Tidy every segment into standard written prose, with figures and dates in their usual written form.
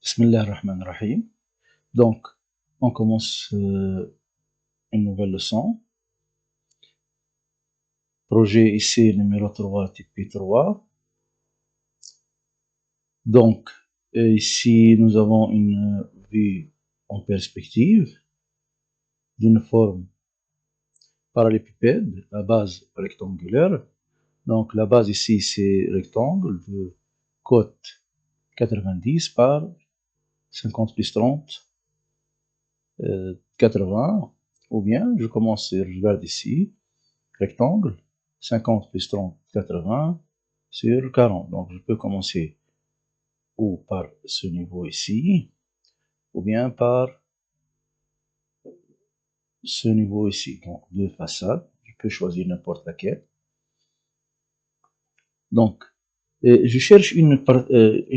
Bismillah ar-Rahman ar-Rahim. Donc, on commence une nouvelle leçon. Projet ici numéro 3, type P3. Donc, ici, nous avons une vue en perspective d'une forme parallélépipède, la base rectangulaire. Donc, la base ici, c'est rectangle de côte 90 par 50 plus 30, 80. Ou bien, je commence, je regarde ici, rectangle, 50 plus 30, 80 sur 40. Donc, je peux commencer ou par ce niveau ici, ou bien par ce niveau ici. Donc, deux façades. Je peux choisir n'importe laquelle. Donc, je cherche une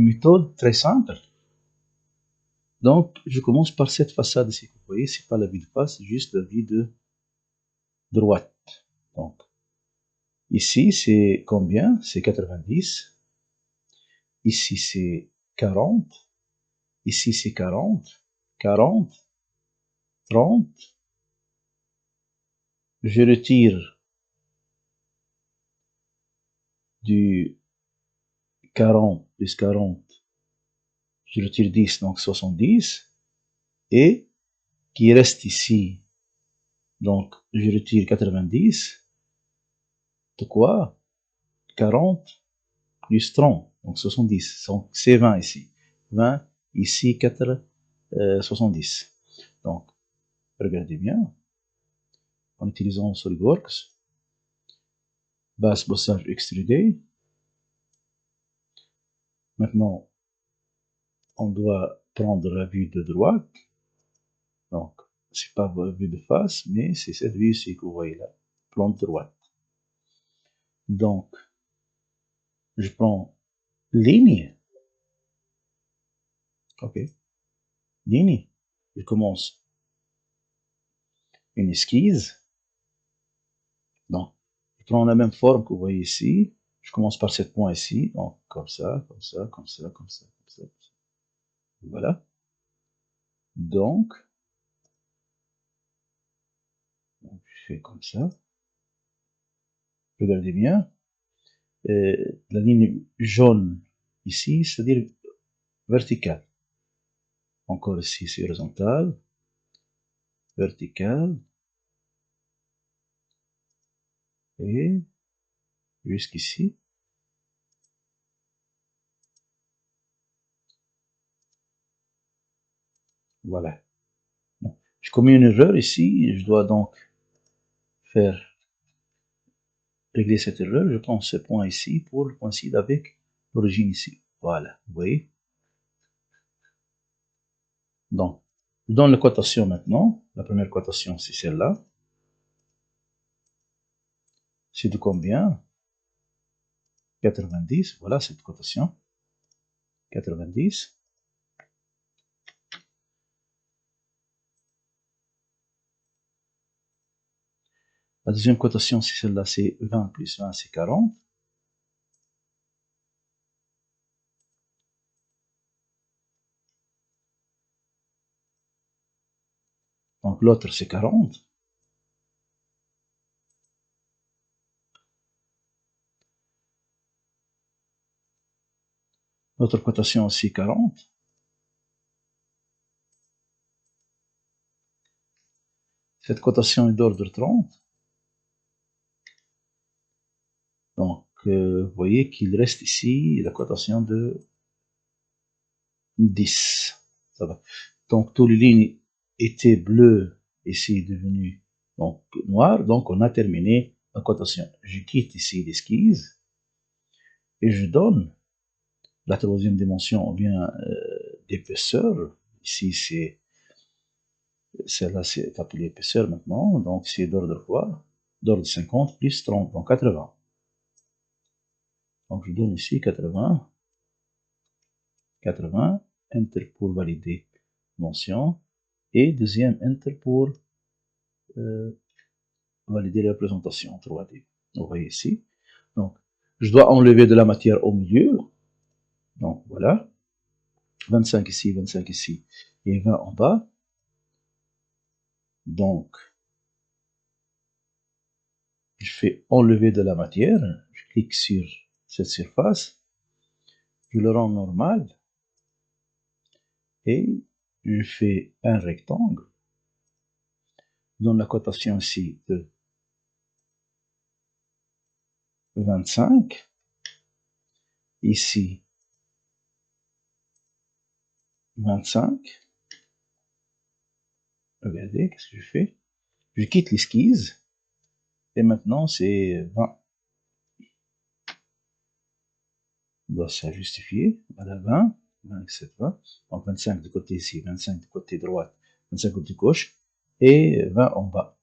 méthode très simple. Donc, je commence par cette façade ici. Vous voyez, c'est pas la vue de face, c'est juste la vue de droite. Donc, ici, c'est combien? C'est 90. Ici, c'est 40. Ici, c'est 40. 40. 30. Je retire du 40 plus 40. Je retire 10, donc 70. Et qui reste ici, donc je retire 90. De quoi? 40 plus 30, donc 70. Donc c'est 20 ici. 20, ici 70. Donc, regardez bien. En utilisant SolidWorks. Base bossage extrudé. Maintenant, on doit prendre la vue de droite. Donc, c'est pas la vue de face, mais c'est cette vue ici que vous voyez là, plan de droite. Donc, je prends ligne. Ok. Ligne. Je commence une esquisse. Donc, je prends la même forme que vous voyez ici. Je commence par ce point ici. Donc, comme ça, comme ça, comme ça, comme ça, comme ça. Voilà. Donc, je fais comme ça. Regardez bien. La ligne jaune ici, c'est-à-dire verticale. Encore ici, c'est horizontal. Vertical. Et jusqu'ici. Voilà. Bon. Je commets une erreur ici. Je dois donc régler cette erreur. Je prends ce point ici pour le coïncider avec l'origine ici. Voilà. Vous voyez? Donc, je donne la cotation maintenant. La première cotation, c'est celle-là. C'est de combien? 90. Voilà cette cotation. 90. La deuxième cotation, c'est celle-là, c'est 20 plus 20, c'est 40. Donc l'autre, c'est 40. L'autre cotation aussi 40. Cette cotation est d'ordre 30. Donc, vous voyez qu'il reste ici la cotation de 10. Ça va. Donc, toutes les lignes étaient bleues, ici devenues donc noires. Donc, on a terminé la cotation. Je quitte ici l'esquisse et je donne la troisième dimension, ou bien d'épaisseur. Ici, c'est celle-là, c'est appelé épaisseur maintenant. Donc, c'est d'ordre quoi? D'ordre 50 plus 30, donc 80. Donc, je donne ici 80. 80, Enter pour valider mention, et deuxième Enter pour valider la représentation 3D. Vous voyez ici. Donc, je dois enlever de la matière au milieu. Donc, voilà. 25 ici, 25 ici, et 20 en bas. Donc, je fais enlever de la matière, je clique sur cette surface, je le rends normal, et je fais un rectangle, je donne la cotation ici de 25, ici 25, regardez, qu'est-ce que je fais? Je quitte l'esquisse, et maintenant c'est 20. On doit se justifier, voilà 20, 27, 20, donc 25 de côté ici, 25 de côté droite, 25 de côté gauche, et 20 en bas.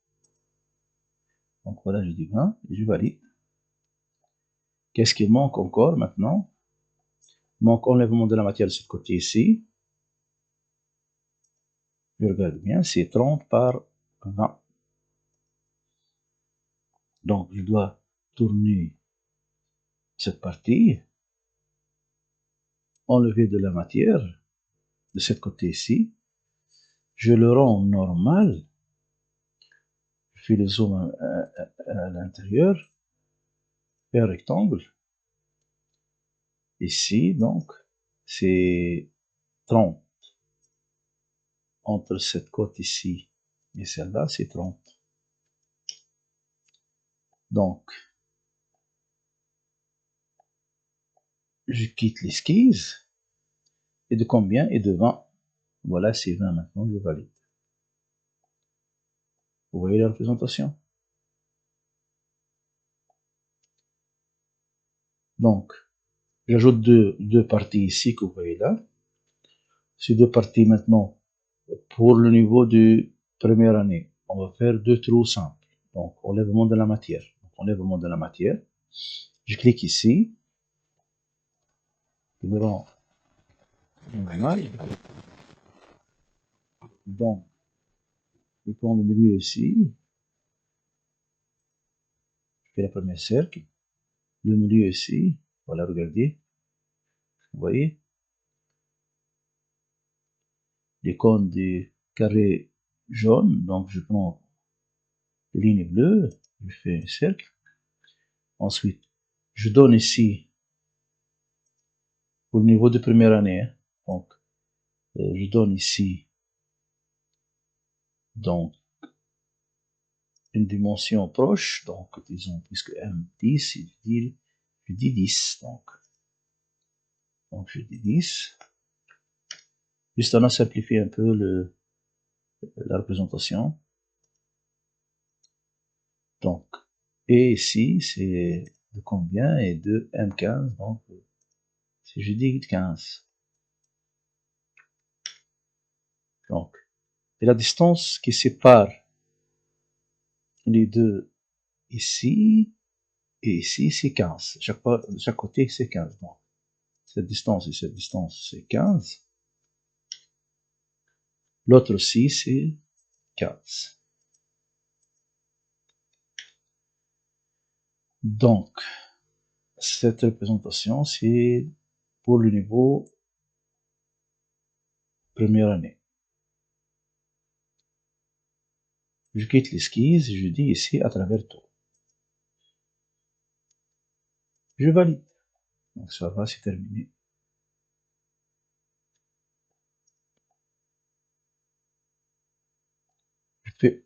Donc voilà, je dis 20, et je valide. Qu'est-ce qui manque encore maintenant? Il manque enlèvement de la matière de ce côté ici. Je regarde bien, c'est 30 par 20. Donc je dois tourner cette partie, enlever de la matière de ce côté ici. Je le rends normal. Je fais le zoom à l'intérieur. Et un rectangle. Ici, donc, c'est 30. Entre cette côte ici et celle-là, c'est 30. Donc, je quitte l'esquisse. Et de combien? Et de 20. Voilà, c'est 20 maintenant, je valide. Vous voyez la représentation? Donc, j'ajoute deux parties ici que vous voyez là. Ces deux parties maintenant, pour le niveau de première année, on va faire deux trous simples. Donc, enlèvement de la matière. Donc, enlèvement de la matière. Je clique ici. Je le rends normal. Donc, je prends le milieu ici. Je fais le premier cercle. Le milieu ici. Voilà, regardez. Vous voyez? Les cônes du carré jaune. Donc, je prends les lignes bleues. Je fais un cercle. Ensuite, je donne ici, pour le niveau de première année, hein, donc, je donne ici, donc, une dimension proche, donc, disons, puisque M10, je dis 10, donc je dis 10. Juste on a simplifié un peu la représentation. Donc, et ici, c'est de combien? Et de M15, donc, si je dis 15. Donc, et la distance qui sépare les deux ici et ici, c'est 15. Chaque côté, c'est 15. Donc, cette distance et cette distance, c'est 15. L'autre aussi, c'est 15. Donc, cette représentation, c'est pour le niveau première année. Je quitte l'esquisse et je dis ici à travers tout. Je valide. Donc ça va, c'est terminé. Je peux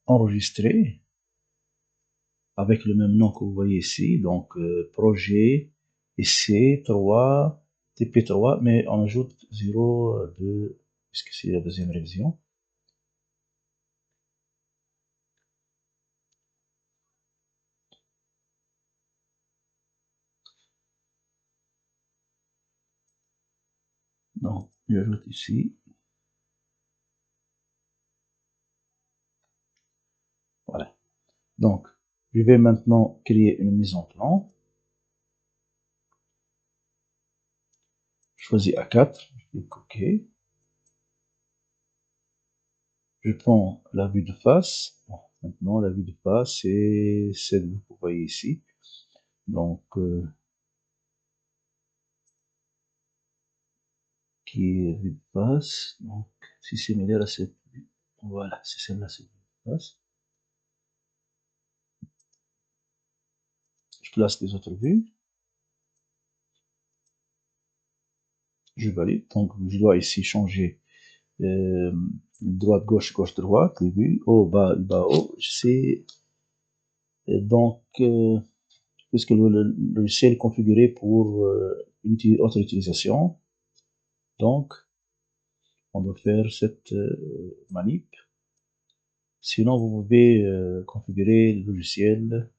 enregistrer avec le même nom que vous voyez ici. Donc projet essai 3 TP3, mais on ajoute 0, 2, puisque c'est la deuxième révision. Donc, j'ajoute ici. Voilà. Donc, je vais maintenant créer une mise en plan. Je choisis A4, je clique OK. Je prends la vue de face. Bon, maintenant, la vue de face, c'est celle que vous voyez ici. Donc, OK. qui est vue de face. Donc, c'est similaire à cette vue. Voilà, c'est celle-là, c'est vue de face. Je place les autres vues. Je valide. Donc, je dois ici changer droite, gauche, gauche, droite, les vues, haut, bas, bas, haut. C'est donc, puisque le logiciel est configuré pour une autre utilisation, donc, on doit faire cette manip. Sinon, vous pouvez configurer le logiciel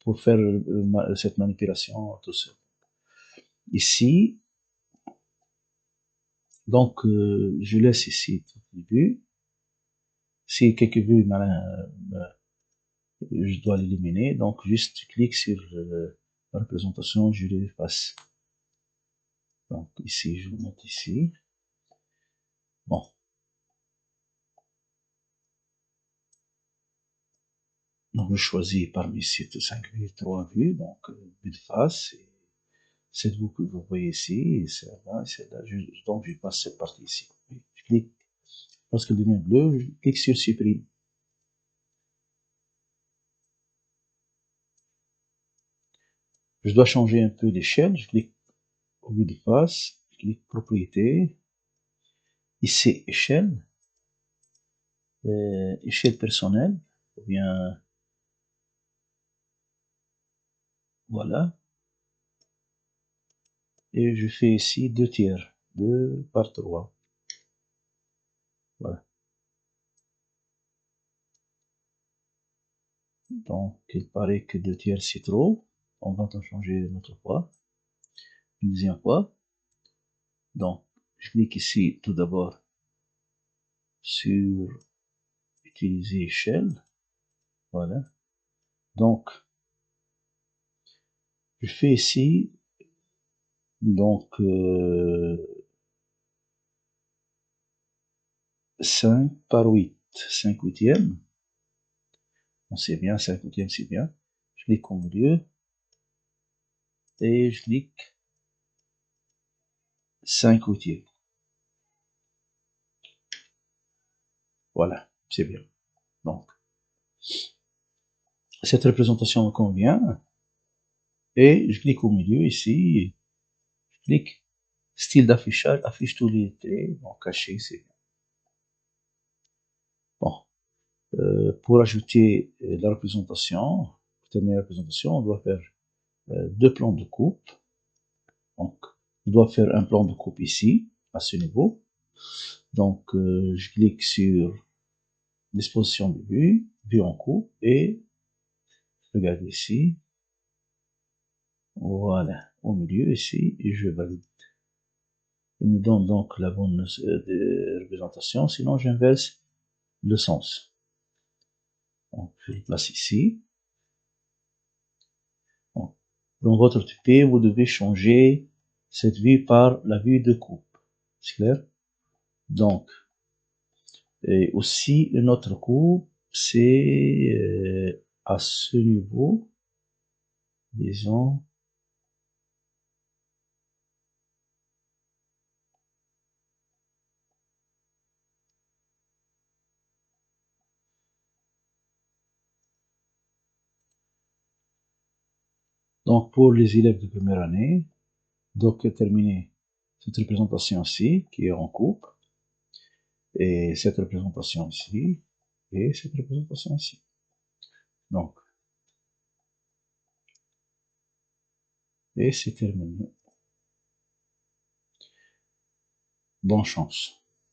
pour faire cette manipulation tout seul. Ici, donc, je laisse ici toutes les vues. Si quelques vues, je dois l'éliminer. Donc, juste clique sur la représentation, je l'efface. Donc, ici, je vais le mettre ici. Bon. Donc, je choisis parmi ces 5 vues, 3 vues. Donc, vue de face, et cette vue que vous voyez ici, et celle-là, et celle-là. Donc, je passe cette partie ici. Je clique. Lorsqu'elle devient bleue, je clique sur supprime. Je dois changer un peu l'échelle. Je clique au vue de face, je clique propriété. Ici, échelle. Échelle personnelle, ou bien voilà, et je fais ici 2 tiers, 2 par 3, voilà. Donc, il paraît que 2 tiers c'est trop, on va en changer une autre fois, une deuxième fois. Donc, je clique ici tout d'abord sur utiliser échelle, voilà. Donc, je fais ici, donc, 5 par 8, 5 huitièmes. On sait bien, 5 huitièmes c'est bien. Je clique au milieu, et je clique 5 huitièmes. Voilà, c'est bien. Donc, cette représentation me convient, et je clique au milieu ici, je clique style d'affichage, affiche tous les traits, bon, caché, c'est bien. Bon, pour ajouter la représentation, pour terminer la représentation, on doit faire 2 plans de coupe. Donc, on doit faire un plan de coupe ici, à ce niveau. Donc, je clique sur disposition de vue, vue en coupe, et regardez ici, voilà, au milieu ici, et je valide. Il me donne donc la bonne représentation, sinon j'inverse le sens. Donc, je le place ici. Donc, dans votre TP, vous devez changer cette vue par la vue de coupe. C'est clair? Donc, et aussi une autre coupe, c'est à ce niveau, disons, donc pour les élèves de première année, donc terminer cette représentation-ci, qui est en coupe, et cette représentation ici, et cette représentation ici. Donc, et c'est terminé. Bonne chance.